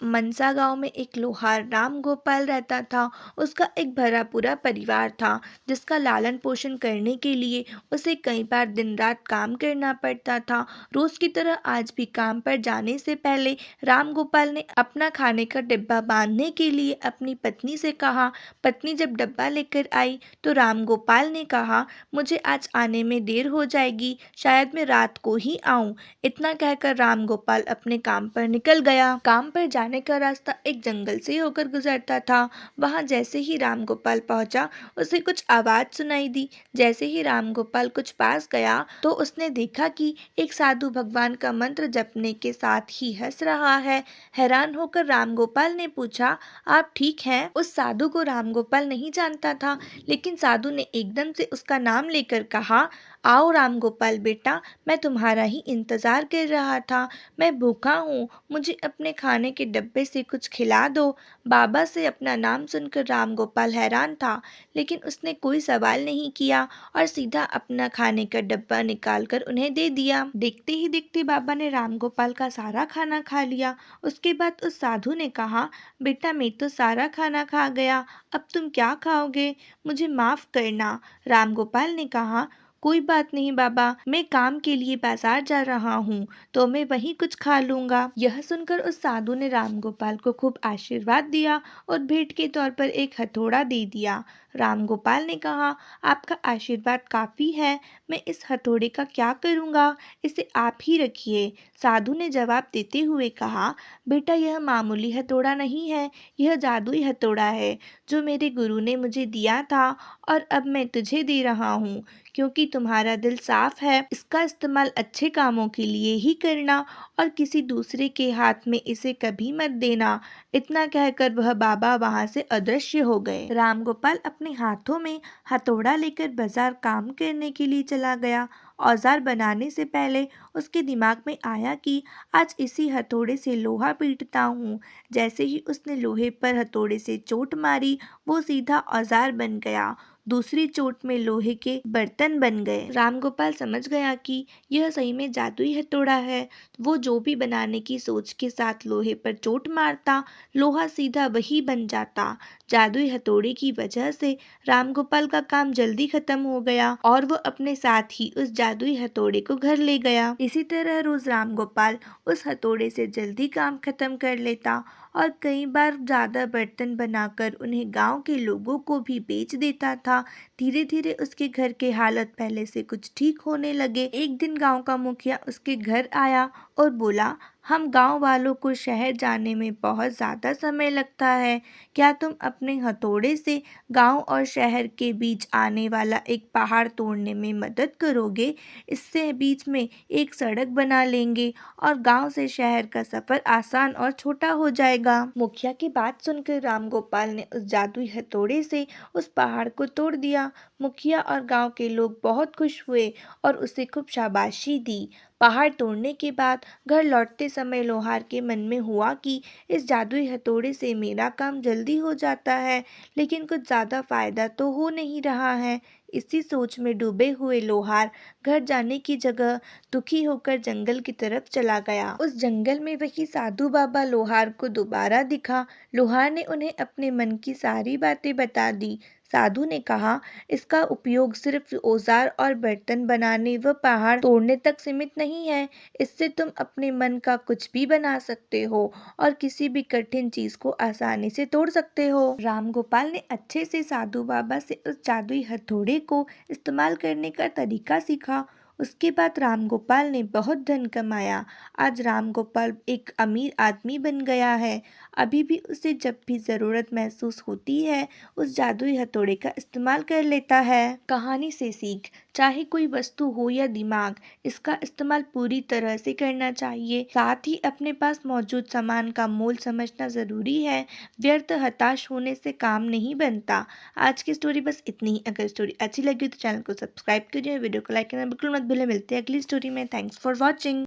मनसा गांव में एक लोहार राम गोपाल रहता था। उसका एक भरा पूरा परिवार था जिसका लालन पोषण करने के लिए उसे कई बार दिन रात काम करना पड़ता था। रोज की तरह आज भी काम पर जाने से पहले राम गोपाल ने अपना खाने का डिब्बा बांधने के लिए अपनी पत्नी से कहा। पत्नी जब डब्बा लेकर आई तो राम गोपाल ने कहा, मुझे आज आने में देर हो जाएगी, शायद मैं रात को ही आऊं। इतना कहकर राम गोपाल अपने काम पर निकल गया। काम पर जाने का रास्ता एक जंगल से होकर गुजरता था। वहां जैसे ही राम गोपाल पहुंचा उसे कुछ आवाज सुनाई दी। जैसे ही राम गोपाल कुछ पास गया तो उसने देखा कि एक साधु भगवान का मंत्र जपने के साथ ही हंस रहा है। हैरान होकर राम गोपाल ने पूछा, आप ठीक हैं? उस साधु को राम गोपाल नहीं जानता था, लेकिन साधु ने एकदम से उसका नाम लेकर कहा, आओ राम गोपाल बेटा, मैं तुम्हारा ही इंतजार कर रहा था। मैं भूखा हूँ, मुझे अपने खाने के डब्बे से कुछ खिला दो। बाबा से अपना नाम सुनकर राम गोपाल हैरान था, लेकिन उसने कोई सवाल नहीं किया और सीधा अपना खाने का डब्बा निकालकर उन्हें दे दिया। देखते ही देखते बाबा ने राम गोपाल का सारा खाना खा लिया। उसके बाद उस साधु ने कहा, बेटा मैं तो सारा खाना खा गया, अब तुम क्या खाओगे? मुझे माफ करना। राम गोपाल ने कहा, कोई बात नहीं बाबा, मैं काम के लिए बाजार जा रहा हूँ, तो मैं वहीं कुछ खा लूंगा। यह सुनकर उस साधु ने राम गोपाल को खूब आशीर्वाद दिया और भेंट के तौर पर एक हथौड़ा दे दिया। राम गोपाल ने कहा, आपका आशीर्वाद काफी है, मैं इस हथौड़े का क्या करूंगा, इसे आप ही रखिए। साधु ने जवाब देते हुए कहा, बेटा यह मामूली हथौड़ा नहीं है, यह जादुई हथौड़ा है जो मेरे गुरु ने मुझे दिया था और अब मैं तुझे दे रहा हूँ, क्योंकि तुम्हारा दिल साफ है। इसका इस्तेमाल अच्छे कामों के लिए ही करना और किसी दूसरे के हाथ में इसे कभी मत देना। इतना कहकर वह बाबा वहां से अदृश्य हो गए। राम गोपाल अपने हाथों में हथौड़ा लेकर बाजार काम करने के लिए चला गया। औजार बनाने से पहले उसके दिमाग में आया कि आज इसी हथौड़े से लोहा पीटता हूँ। जैसे ही उसने लोहे पर हथौड़े से चोट मारी, वो सीधा औजार बन गया। दूसरी चोट में लोहे के बर्तन बन गए। राम गोपाल समझ गया कि यह सही में जादुई हथौड़ा है। वो जो भी बनाने की सोच के साथ लोहे पर चोट मारता, लोहा सीधा वही बन जाता। जादुई हथौड़े की वजह से राम गोपाल का काम जल्दी खत्म हो गया और वो अपने साथ ही उस जादुई हथौड़े को घर ले गया। इसी तरह रोज राम गोपाल उस हथौड़े से जल्दी काम खत्म कर लेता और कई बार ज्यादा बर्तन बनाकर उन्हें गांव के लोगों को भी बेच देता था। धीरे धीरे उसके घर के हालत पहले से कुछ ठीक होने लगे। एक दिन गांव का मुखिया उसके घर आया और बोला, हम गांव वालों को शहर जाने में बहुत ज़्यादा समय लगता है, क्या तुम अपने हथौड़े से गांव और शहर के बीच आने वाला एक पहाड़ तोड़ने में मदद करोगे? इससे बीच में एक सड़क बना लेंगे और गांव से शहर का सफ़र आसान और छोटा हो जाएगा। मुखिया की बात सुनकर राम गोपाल ने उस जादुई हथौड़े से उस पहाड़ को तोड़ दिया। मुखिया और गांव के लोग बहुत खुश हुए और उसे खूब शाबाशी दी। पहाड़ तोड़ने के बाद घर लौटते समय लोहार के मन में हुआ कि इस जादुई हथौड़े से मेरा काम जल्दी हो जाता है, लेकिन कुछ ज़्यादा फायदा तो हो नहीं रहा है। इसी सोच में डूबे हुए लोहार घर जाने की जगह दुखी होकर जंगल की तरफ चला गया। उस जंगल में वही साधु बाबा लोहार को दोबारा दिखा। लोहार ने उन्हें अपने मन की सारी बातें बता दी। साधु ने कहा, इसका उपयोग सिर्फ औजार और बर्तन बनाने व पहाड़ तोड़ने तक सीमित नहीं है। इससे तुम अपने मन का कुछ भी बना सकते हो और किसी भी कठिन चीज को आसानी से तोड़ सकते हो। राम गोपाल ने अच्छे से साधु बाबा से उस जादुई हथौड़े को इस्तेमाल करने का तरीका सीखा। उसके बाद राम गोपाल ने बहुत धन कमाया। आज राम गोपाल एक अमीर आदमी बन गया है। अभी भी उसे जब भी ज़रूरत महसूस होती है, उस जादुई हथौड़े का इस्तेमाल कर लेता है। कहानी से सीख, चाहे कोई वस्तु हो या दिमाग, इसका इस्तेमाल पूरी तरह से करना चाहिए। साथ ही अपने पास मौजूद सामान का मोल समझना ज़रूरी है। व्यर्थ हताश होने से काम नहीं बनता। आज की स्टोरी बस इतनी ही। अगर स्टोरी अच्छी लगी तो चैनल को सब्सक्राइब करिए, वीडियो को लाइक करना बिल्कुल मत भूलें। मिलते हैं अगली स्टोरी में। Thanks for watching.